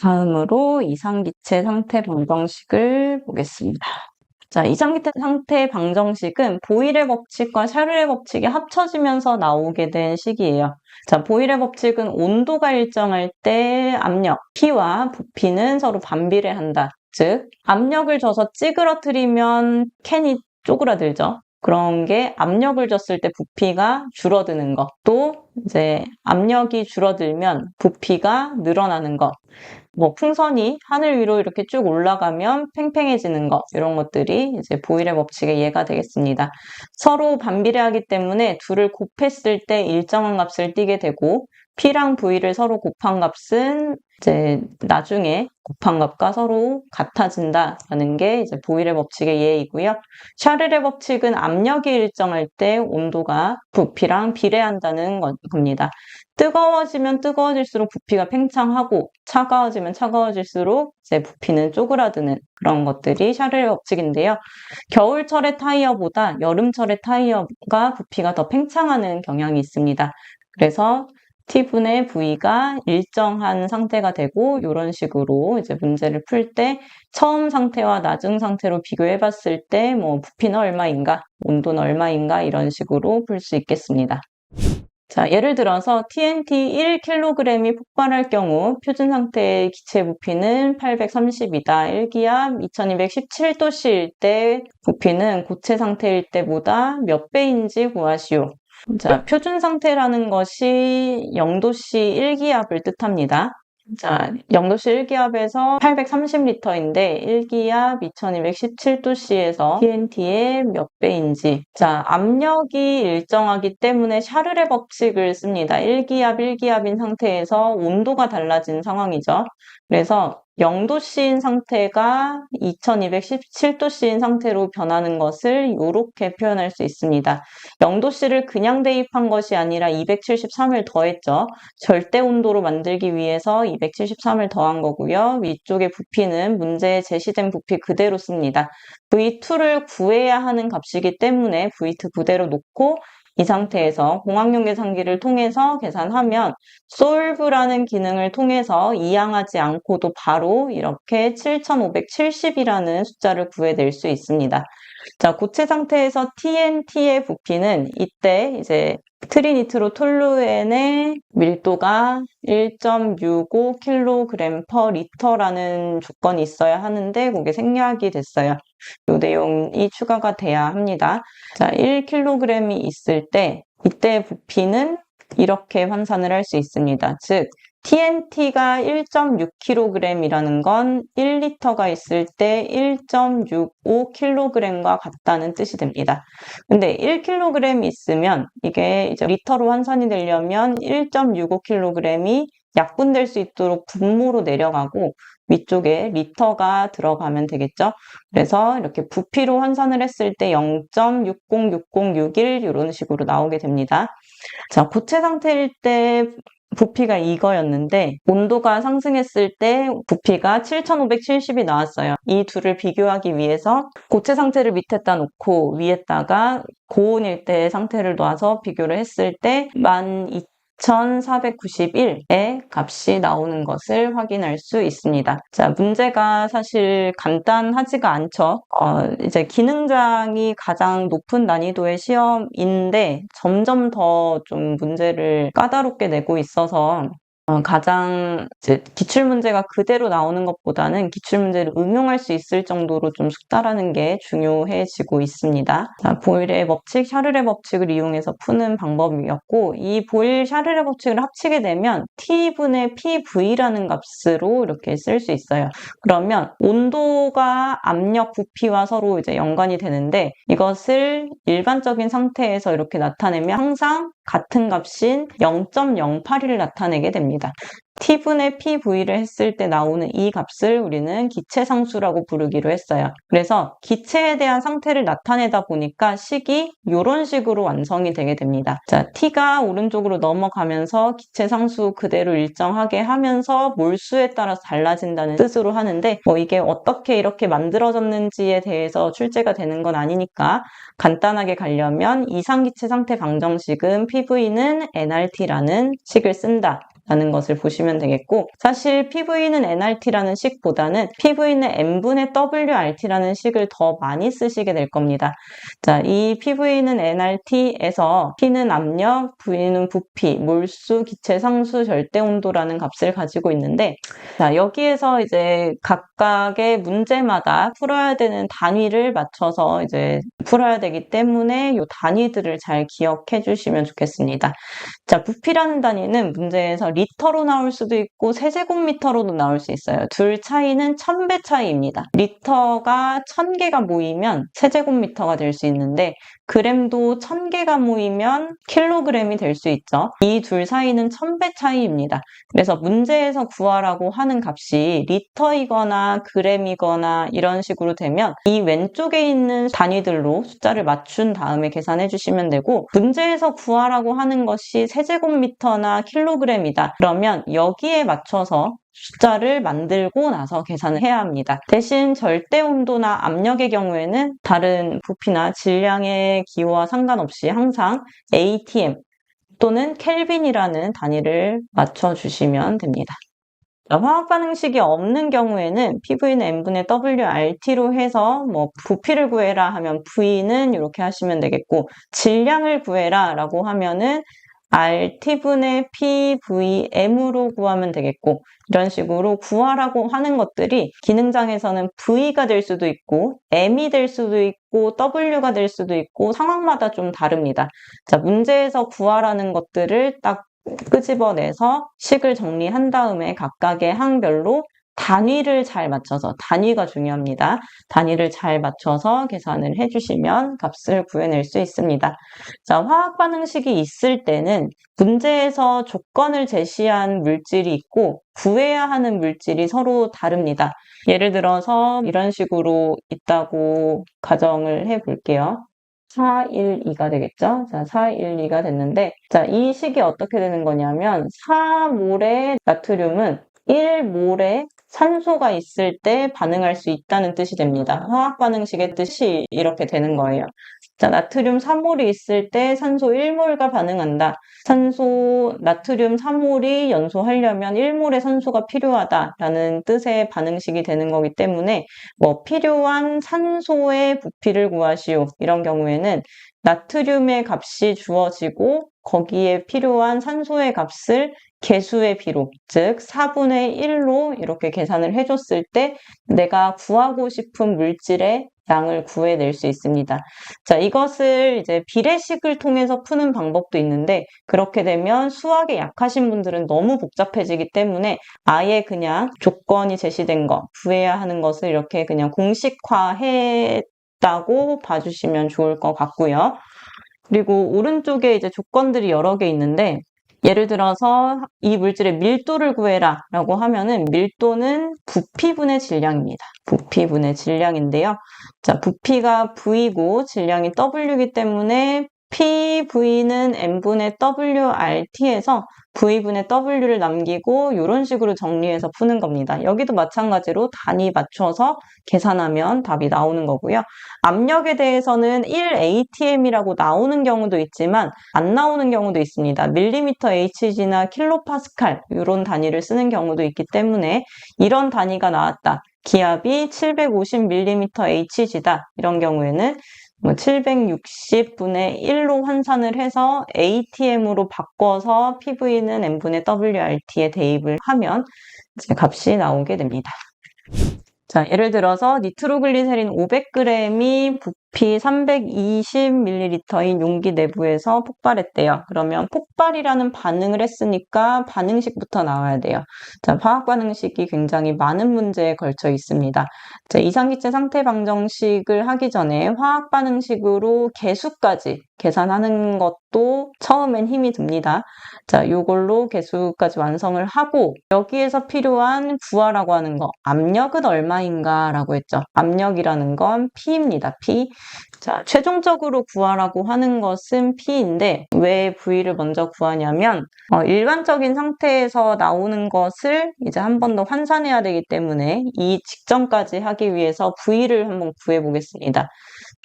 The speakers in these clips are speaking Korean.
다음으로 이상기체 상태 방정식을 보겠습니다. 자, 이상기체 상태 방정식은 보일의 법칙과 샤를의 법칙이 합쳐지면서 나오게 된 식이에요. 자, 보일의 법칙은 온도가 일정할 때 압력, P와 부피는 서로 반비례한다. 즉, 압력을 줘서 찌그러뜨리면 캔이 쪼그라들죠. 그런 게 압력을 줬을 때 부피가 줄어드는 것. 또 이제 압력이 줄어들면 부피가 늘어나는 것. 뭐 풍선이 하늘 위로 이렇게 쭉 올라가면 팽팽해지는 것, 이런 것들이 이제 보일의 법칙의 예가 되겠습니다. 서로 반비례하기 때문에 둘을 곱했을 때 일정한 값을 띠게 되고, P랑 V를 서로 곱한 값은 이제 나중에 곱한 값과 서로 같아진다라는 게 이제 보일의 법칙의 예이고요. 샤를의 법칙은 압력이 일정할 때 온도가 부피랑 비례한다는 겁니다. 뜨거워지면 뜨거워질수록 부피가 팽창하고 차가워지면 차가워질수록 이제 부피는 쪼그라드는 그런 것들이 샤를의 법칙인데요. 겨울철의 타이어보다 여름철의 타이어가 부피가 더 팽창하는 경향이 있습니다. 그래서 T분의 V가 일정한 상태가 되고 이런 식으로 이제 문제를 풀 때 처음 상태와 나중 상태로 비교해 봤을 때 뭐 부피는 얼마인가, 온도는 얼마인가 이런 식으로 풀 수 있겠습니다. 자, 예를 들어서 TNT 1kg이 폭발할 경우 표준 상태의 기체 부피는 830이다. 1기압 2217도씨일 때 부피는 고체 상태일 때보다 몇 배인지 구하시오. 자, 표준 상태라는 것이 0도씨 1기압을 뜻합니다. 자, 0도씨 1기압에서 830리터인데 1기압 2217도씨에서 TNT의 몇 배인지. 자, 압력이 일정하기 때문에 샤를의 법칙을 씁니다. 1기압인 상태에서 온도가 달라진 상황이죠. 그래서 0도씨인 상태가 2217도씨인 상태로 변하는 것을 이렇게 표현할 수 있습니다. 0도씨를 그냥 대입한 것이 아니라 273을 더했죠. 절대 온도로 만들기 위해서 273을 더한 거고요. 위쪽의 부피는 문제에 제시된 부피 그대로 씁니다. V2를 구해야 하는 값이기 때문에 V2 그대로 놓고 이 상태에서 공학용 계산기를 통해서 계산하면 solve라는 기능을 통해서 이항하지 않고도 바로 이렇게 7570이라는 숫자를 구해낼 수 있습니다. 자, 고체 상태에서 TNT의 부피는 이때 이제 트리니트로톨루엔의 밀도가 1.65kg/L라는 조건이 있어야 하는데 그게 생략이 됐어요. 이 내용이 추가가 돼야 합니다. 자, 1kg이 있을 때 이때 부피는 이렇게 환산을 할 수 있습니다. 즉 TNT가 1.6kg이라는 건 1리터가 있을 때 1.65kg과 같다는 뜻이 됩니다. 근데 1kg 있으면 이게 이제 리터로 환산이 되려면 1.65kg이 약분될 수 있도록 분모로 내려가고 위쪽에 리터가 들어가면 되겠죠. 그래서 이렇게 부피로 환산을 했을 때 0.606061 이런 식으로 나오게 됩니다. 자, 고체 상태일 때 부피가 이거였는데 온도가 상승했을 때 부피가 7570이 나왔어요. 이 둘을 비교하기 위해서 고체 상태를 밑에다 놓고 위에다가 고온일 때의 상태를 놔서 비교를 했을 때 12491의 값이 나오는 것을 확인할 수 있습니다. 자, 문제가 사실 간단하지가 않죠. 이제 기능장이 가장 높은 난이도의 시험인데 점점 더 좀 문제를 까다롭게 내고 있어서 가장 이제 기출문제가 그대로 나오는 것보다는 기출문제를 응용할 수 있을 정도로 좀 숙달하는 게 중요해지고 있습니다. 자, 보일의 법칙, 샤를의 법칙을 이용해서 푸는 방법이었고 이 보일, 샤를의 법칙을 합치게 되면 T분의 PV라는 값으로 이렇게 쓸 수 있어요. 그러면 온도가 압력, 부피와 서로 이제 연관이 되는데 이것을 일반적인 상태에서 이렇게 나타내면 항상 같은 값인 0.08을 나타내게 됩니다. T분의 PV를 했을 때 나오는 이 값을 우리는 기체상수라고 부르기로 했어요. 그래서 기체에 대한 상태를 나타내다 보니까 식이 이런 식으로 완성이 되게 됩니다. 자, T가 오른쪽으로 넘어가면서 기체상수 그대로 일정하게 하면서 몰수에 따라서 달라진다는 뜻으로 하는데 이게 어떻게 이렇게 만들어졌는지에 대해서 출제가 되는 건 아니니까 간단하게 가려면 이상기체 상태 방정식은 PV는 nRT라는 식을 쓴다 라는 것을 보시면 되겠고, 사실 PV는 nRT라는 식보다는 PV는 n분의 WRT라는 식을 더 많이 쓰시게 될 겁니다. 자, 이 PV는 nRT에서 P는 압력, V는 부피, 몰수, 기체 상수, 절대 온도라는 값을 가지고 있는데, 자, 여기에서 이제 각각의 문제마다 풀어야 되는 단위를 맞춰서 이제 풀어야 되기 때문에 이 단위들을 잘 기억해 주시면 좋겠습니다. 자, 부피라는 단위는 문제에서 리터로 나올 수도 있고 세제곱미터로도 나올 수 있어요. 둘 차이는 1000배 차이입니다. 리터가 1000개가 모이면 세제곱미터가 될 수 있는데 그램도 1000개가 모이면 킬로그램이 될 수 있죠. 이 둘 사이는 1000배 차이입니다. 그래서 문제에서 구하라고 하는 값이 리터이거나 그램이거나 이런 식으로 되면 이 왼쪽에 있는 단위들로 숫자를 맞춘 다음에 계산해 주시면 되고, 문제에서 구하라고 하는 것이 세제곱미터나 킬로그램이다. 그러면 여기에 맞춰서 숫자를 만들고 나서 계산을 해야 합니다. 대신 절대 온도나 압력의 경우에는 다른 부피나 질량의 기호와 상관없이 항상 ATM 또는 켈빈이라는 단위를 맞춰주시면 됩니다. 화학 반응식이 없는 경우에는 PV는 n분의 WRT로 해서 뭐 부피를 구해라 하면 V는 이렇게 하시면 되겠고, 질량을 구해라 라고 하면은 RT분의 PVM으로 구하면 되겠고, 이런 식으로 구하라고 하는 것들이 기능장에서는 V가 될 수도 있고 M이 될 수도 있고 W가 될 수도 있고 상황마다 좀 다릅니다. 자, 문제에서 구하라는 것들을 딱 끄집어내서 식을 정리한 다음에 각각의 항별로 단위를 잘 맞춰서, 단위가 중요합니다. 단위를 잘 맞춰서 계산을 해주시면 값을 구해낼 수 있습니다. 자, 화학 반응식이 있을 때는 문제에서 조건을 제시한 물질이 있고 구해야 하는 물질이 서로 다릅니다. 예를 들어서 이런 식으로 있다고 가정을 해볼게요. 412가 되겠죠? 자, 412가 됐는데, 자, 이 식이 어떻게 되는 거냐면 4몰의 나트륨은 1몰의 산소가 있을 때 반응할 수 있다는 뜻이 됩니다. 화학 반응식의 뜻이 이렇게 되는 거예요. 자, 나트륨 3몰이 있을 때 산소 1몰과 반응한다. 나트륨 3몰이 연소하려면 1몰의 산소가 필요하다라는 뜻의 반응식이 되는 거기 때문에 뭐 필요한 산소의 부피를 구하시오. 이런 경우에는 나트륨의 값이 주어지고 거기에 필요한 산소의 값을 개수의 비로, 즉 4분의 1로 이렇게 계산을 해줬을 때 내가 구하고 싶은 물질의 양을 구해낼 수 있습니다. 자, 이것을 이제 비례식을 통해서 푸는 방법도 있는데, 그렇게 되면 수학에 약하신 분들은 너무 복잡해지기 때문에 아예 그냥 조건이 제시된 거, 구해야 하는 것을 이렇게 그냥 공식화했다고 봐주시면 좋을 것 같고요. 그리고 오른쪽에 이제 조건들이 여러 개 있는데, 예를 들어서 이 물질의 밀도를 구해라 라고 하면은 밀도는 부피분의 질량입니다. 부피분의 질량인데요. 자, 부피가 V고 질량이 W이기 때문에 PV는 n분의 WRT에서 V분의 W를 남기고 이런 식으로 정리해서 푸는 겁니다. 여기도 마찬가지로 단위 맞춰서 계산하면 답이 나오는 거고요. 압력에 대해서는 1atm이라고 나오는 경우도 있지만 안 나오는 경우도 있습니다. 밀리미터 hg나 킬로파스칼 이런 단위를 쓰는 경우도 있기 때문에 이런 단위가 나왔다. 기압이 750mm hg다. 이런 경우에는 760분의 1로 환산을 해서 atm으로 바꿔서 PV는 n분의 WRT에 대입을 하면 이제 값이 나오게 됩니다. 자, 예를 들어서 니트로글리세린 500g이 부피 320ml인 용기 내부에서 폭발했대요. 그러면 폭발이라는 반응을 했으니까 반응식부터 나와야 돼요. 자, 화학 반응식이 굉장히 많은 문제에 걸쳐 있습니다. 자, 이상기체 상태 방정식을 하기 전에 화학 반응식으로 개수까지 계산하는 것도 처음엔 힘이 듭니다. 자, 요걸로 개수까지 완성을 하고 여기에서 필요한 구하라고 하는 거, 압력은 얼마인가 라고 했죠. 압력이라는 건 P입니다. P. 자, 최종적으로 구하라고 하는 것은 P인데 왜 V를 먼저 구하냐면 일반적인 상태에서 나오는 것을 이제 한 번 더 환산해야 되기 때문에 이 직전까지 하기 위해서 V를 한번 구해 보겠습니다.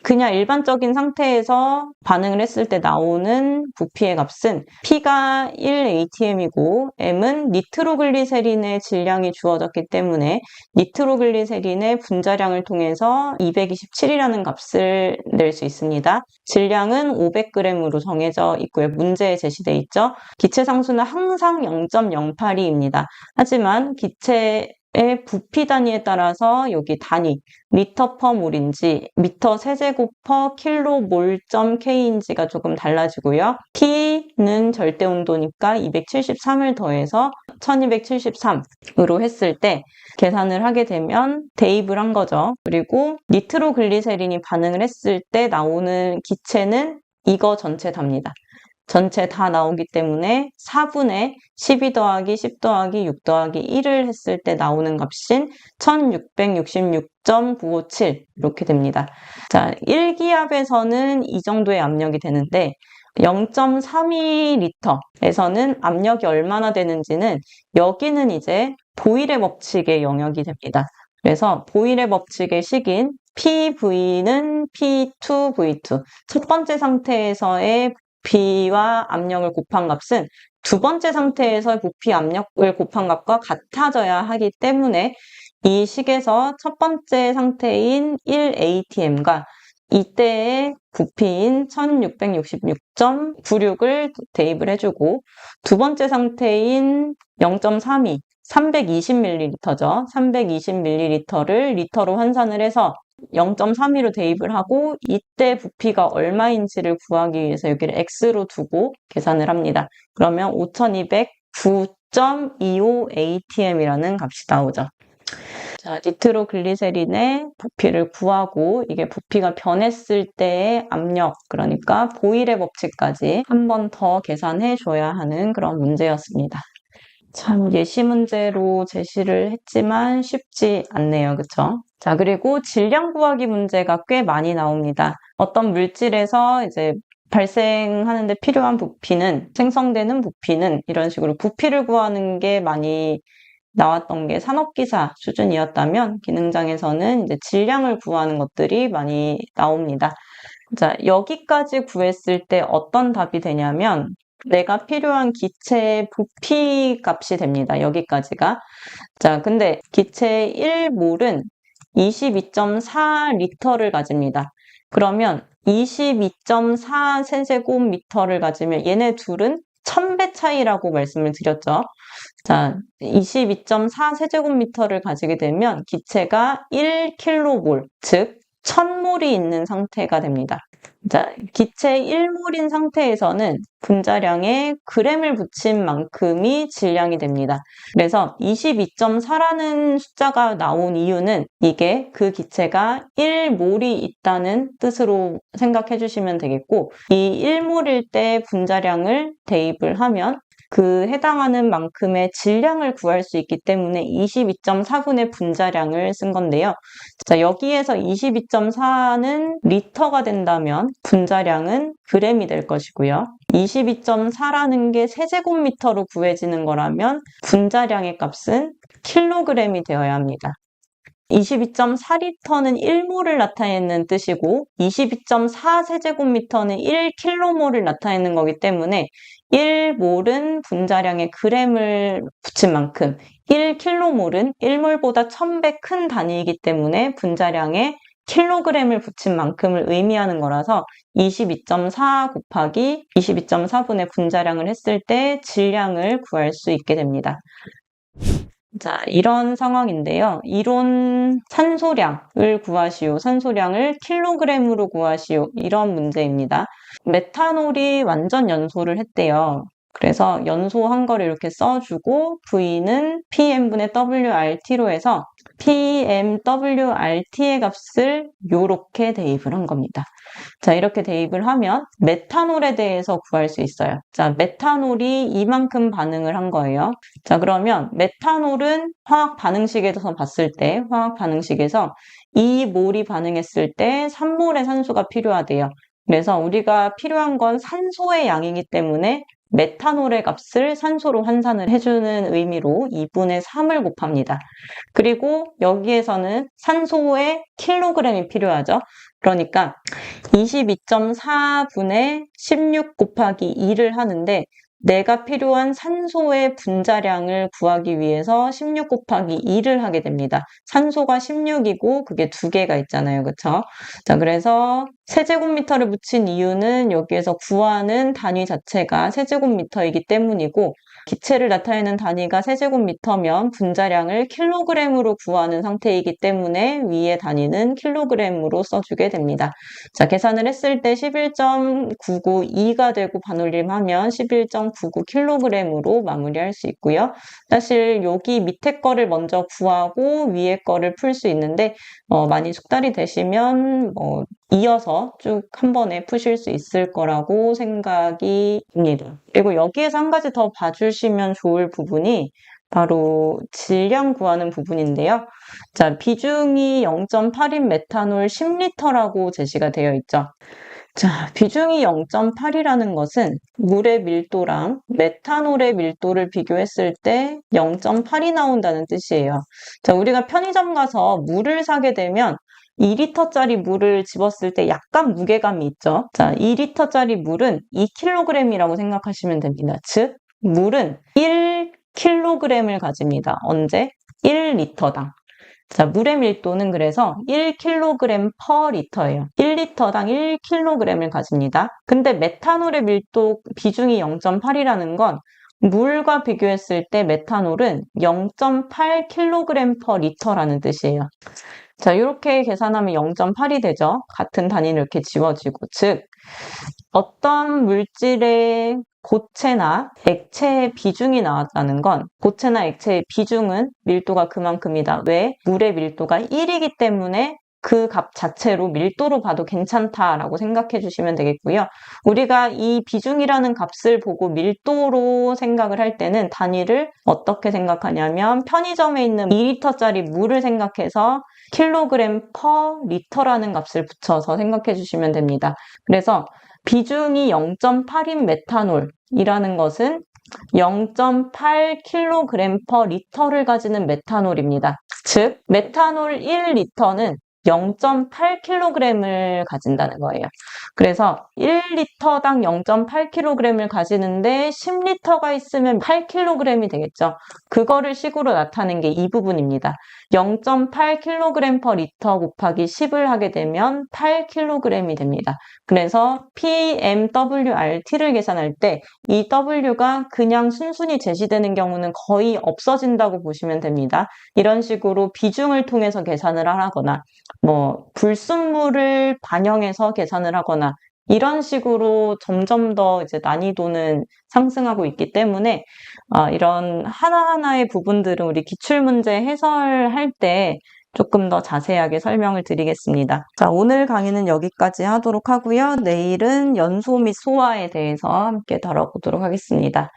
그냥 일반적인 상태에서 반응을 했을 때 나오는 부피의 값은 P가 1atm이고 M은 니트로글리세린의 질량이 주어졌기 때문에 니트로글리세린의 분자량을 통해서 227이라는 값을 낼 수 있습니다. 질량은 500g으로 정해져 있고요. 문제에 제시되어 있죠. 기체 상수는 항상 0.08입니다. 하지만 기체의 부피 단위에 따라서 여기 단위 리터 퍼 몰인지 미터 세제곱 퍼 킬로몰.k인지가 조금 달라지고요. T는 절대 온도니까 273을 더해서 1273으로 했을 때 계산을 하게 되면 대입을 한 거죠. 그리고 니트로글리세린이 반응을 했을 때 나오는 기체는 이거 전체 답니다. 전체 다 나오기 때문에 4분의 12 더하기 10 더하기 6 더하기 1을 했을 때 나오는 값인 1666.957 이렇게 됩니다. 자, 1기압에서는 이 정도의 압력이 되는데 0.32리터에서는 압력이 얼마나 되는지는 여기는 이제 보일의 법칙의 영역이 됩니다. 그래서 보일의 법칙의 식인 PV는 P2V2 첫 번째 상태에서의 부피와 압력을 곱한 값은 두 번째 상태에서 부피 압력을 곱한 값과 같아져야 하기 때문에 이 식에서 첫 번째 상태인 1atm과 이때의 부피인 1666.96을 대입을 해주고 두 번째 상태인 0.32 320ml죠. 320ml를 리터로換算을 해서 0.32로 대입을 하고 이때 부피가 얼마인지를 구하기 위해서 여기를 x로 두고 계산을 합니다. 그러면 5209.25atm이라는 값이 나오죠. 자, 니트로글리세린의 부피를 구하고 이게 부피가 변했을 때의 압력, 그러니까 보일의 법칙까지 한 번 더 계산해 줘야 하는 그런 문제였습니다. 참 예시 문제로 제시를 했지만 쉽지 않네요. 그쵸? 자, 그리고 질량 구하기 문제가 꽤 많이 나옵니다. 어떤 물질에서 이제 발생하는데 필요한 부피는, 생성되는 부피는 이런 식으로 부피를 구하는 게 많이 나왔던 게 산업기사 수준이었다면 기능장에서는 이제 질량을 구하는 것들이 많이 나옵니다. 자, 여기까지 구했을 때 어떤 답이 되냐면 내가 필요한 기체의 부피 값이 됩니다. 여기까지가. 자, 근데 기체 1몰은 22.4리터를 가집니다. 그러면 22.4 세제곱미터를 가지면 얘네 둘은 1000배 차이라고 말씀을 드렸죠. 자, 22.4 세제곱미터를 가지게 되면 기체가 1kmol, 즉 1000몰이 있는 상태가 됩니다. 자, 기체 1몰인 상태에서는 분자량에 g을 붙인 만큼이 질량이 됩니다. 그래서 22.4라는 숫자가 나온 이유는 이게 그 기체가 1몰이 있다는 뜻으로 생각해 주시면 되겠고 이 1몰일 때 분자량을 대입을 하면 그 해당하는 만큼의 질량을 구할 수 있기 때문에 22.4분의 분자량을 쓴 건데요. 자, 여기에서 22.4는 리터가 된다면 분자량은 g이 될 것이고요. 22.4라는 게 세제곱미터로 구해지는 거라면 분자량의 값은 킬로그램이 되어야 합니다. 22.4리터는 1몰을 나타내는 뜻이고 22.4 세제곱미터는 1kmol을 나타내는 거기 때문에 1몰은 분자량에 g을 붙인 만큼 1kmol은 1몰보다 1000배 큰 단위이기 때문에 분자량에 킬로그램을 붙인 만큼을 의미하는 거라서 22.4 곱하기 22.4분의 분자량을 했을 때 질량을 구할 수 있게 됩니다. 자, 이런 상황인데요. 이론 산소량을 구하시오. 산소량을 킬로그램으로 구하시오. 이런 문제입니다. 메탄올이 완전 연소를 했대요. 그래서 연소한 거를 이렇게 써주고 V는 PM분의 WRT로 해서 PMWRT의 값을 이렇게 대입을 한 겁니다. 자, 이렇게 대입을 하면 메탄올에 대해서 구할 수 있어요. 자, 메탄올이 이만큼 반응을 한 거예요. 자, 그러면 메탄올은 화학 반응식에서 봤을 때, 화학 반응식에서 2몰이 반응했을 때 3몰의 산소가 필요하대요. 그래서 우리가 필요한 건 산소의 양이기 때문에 메탄올의 값을 산소로 환산을 해주는 의미로 2분의 3을 곱합니다. 그리고 여기에서는 산소의 킬로그램이 필요하죠. 그러니까 22.4분의 16 곱하기 2를 하는데 내가 필요한 산소의 분자량을 구하기 위해서 16 곱하기 2를 하게 됩니다. 산소가 16이고 그게 2개가 있잖아요. 그쵸? 자, 그래서 세제곱미터를 붙인 이유는 여기에서 구하는 단위 자체가 세제곱미터이기 때문이고 기체를 나타내는 단위가 세제곱미터면 분자량을 킬로그램으로 구하는 상태이기 때문에 위의 단위는 킬로그램으로 써주게 됩니다. 자, 계산을 했을 때 11.992가 되고 반올림하면 11.99kg으로 마무리할 수 있고요. 사실 여기 밑에 거를 먼저 구하고 위에 거를 풀 수 있는데 많이 숙달이 되시면 이어서 쭉 한 번에 푸실 수 있을 거라고 생각이 듭니다. 그리고 여기에서 한 가지 더 봐주시면 좋을 부분이 바로 질량 구하는 부분인데요. 자, 비중이 0.8인 메탄올 10리터라고 제시가 되어 있죠. 자, 비중이 0.8이라는 것은 물의 밀도랑 메탄올의 밀도를 비교했을 때 0.8이 나온다는 뜻이에요. 자, 우리가 편의점 가서 물을 사게 되면 2리터짜리 물을 집었을 때 약간 무게감이 있죠. 자, 2리터짜리 물은 2kg이라고 생각하시면 됩니다. 즉, 물은 1kg을 가집니다. 언제? 1리터당. 자, 물의 밀도는 그래서 1kg per 리터예요. 1리터당 1kg을 가집니다. 근데 메탄올의 밀도 비중이 0.8이라는 건 물과 비교했을 때 메탄올은 0.8kg per 리터라는 뜻이에요. 자, 이렇게 계산하면 0.8이 되죠. 같은 단위를 이렇게 지워지고. 즉, 어떤 물질의 고체나 액체의 비중이 나왔다는 건 고체나 액체의 비중은 밀도가 그만큼이다. 왜? 물의 밀도가 1이기 때문에 그 값 자체로 밀도로 봐도 괜찮다라고 생각해 주시면 되겠고요. 우리가 이 비중이라는 값을 보고 밀도로 생각을 할 때는 단위를 어떻게 생각하냐면 편의점에 있는 2리터짜리 물을 생각해서 킬로그램 퍼 리터라는 값을 붙여서 생각해 주시면 됩니다. 그래서 비중이 0.8인 메탄올이라는 것은 0.8kg per 리터를 가지는 메탄올입니다. 즉, 메탄올 1리터는 0.8kg을 가진다는 거예요. 그래서 1리터당 0.8kg을 가지는데 10리터가 있으면 8kg이 되겠죠. 그거를 식으로 나타낸 게 이 부분입니다. 0.8kg per 리터 곱하기 10을 하게 되면 8kg이 됩니다. 그래서 PMWRT를 계산할 때 이 W가 그냥 순순히 제시되는 경우는 거의 없어진다고 보시면 됩니다. 이런 식으로 비중을 통해서 계산을 하거나 불순물을 반영해서 계산을 하거나 이런 식으로 점점 더 이제 난이도는 상승하고 있기 때문에 이런 하나하나의 부분들은 우리 기출문제 해설할 때 조금 더 자세하게 설명을 드리겠습니다. 자, 오늘 강의는 여기까지 하도록 하고요. 내일은 연소 및 소화에 대해서 함께 다뤄보도록 하겠습니다.